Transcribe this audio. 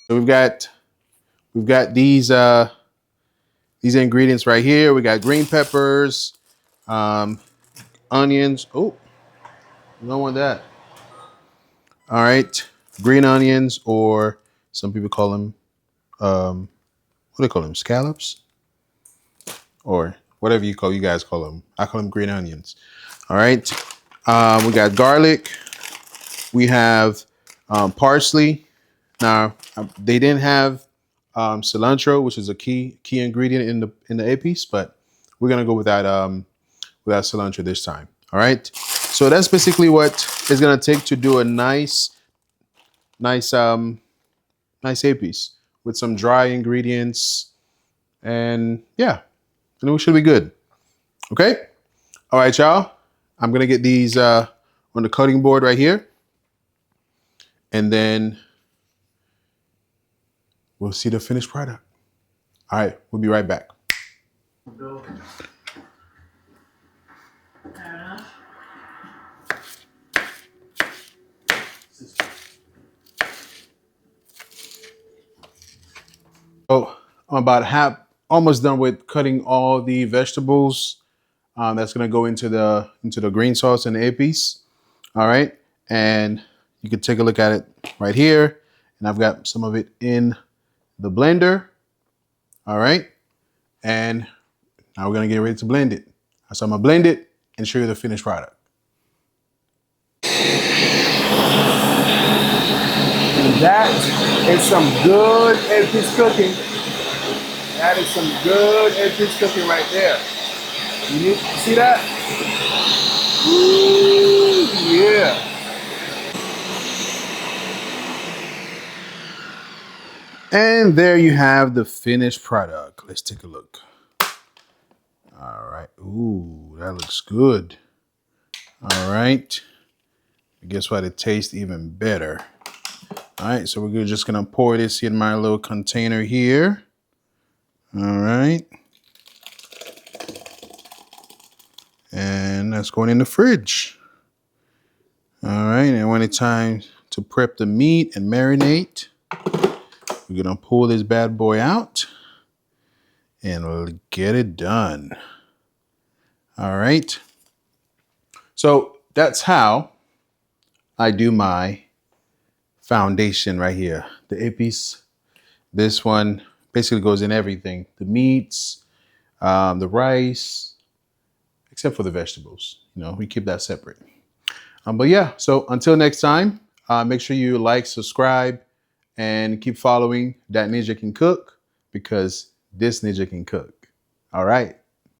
So we've got these ingredients right here. We got green peppers, um, onions. Oh, you don't want that. All right, green onions, or some people call them what do they call them? Scallops, or whatever you guys call them. I call them green onions. All right. We got garlic. We have parsley. Now they didn't have cilantro, which is a key ingredient in the épices, but we're gonna go without cilantro this time. All right. So that's basically what it's gonna take to do a nice nice épice with some dry ingredients, and yeah, and we should be good. Okay. All right, y'all. I'm gonna get these on the cutting board right here, and then we'll see the finished product. All right, we'll be right back. So I'm about almost done with cutting all the vegetables. That's gonna go into the green sauce and the épices. All right, and you can take a look at it right here. And I've got some of it in the blender. All right, and now we're gonna get ready to blend it. So I'm gonna blend it and show you the finished product. And that is some good épice cooking. That is some good épice cooking right there. You see that? Ooh, yeah. And there you have the finished product. Let's take a look. All right. Ooh, that looks good. All right. Guess what? It tastes even better. All right. So we're just going to pour this in my little container here. All right. And that's going in the fridge. All right. And when it's time to prep the meat and marinate, we're going to pull this bad boy out and we'll get it done. All right. So that's how I do my foundation right here. The épice. This one basically goes in everything. The meats, the rice, except for the vegetables. You know, we keep that separate. But yeah, so until next time, make sure you like, subscribe, and keep following That Ninja Can Cook, because this ninja can cook. All right.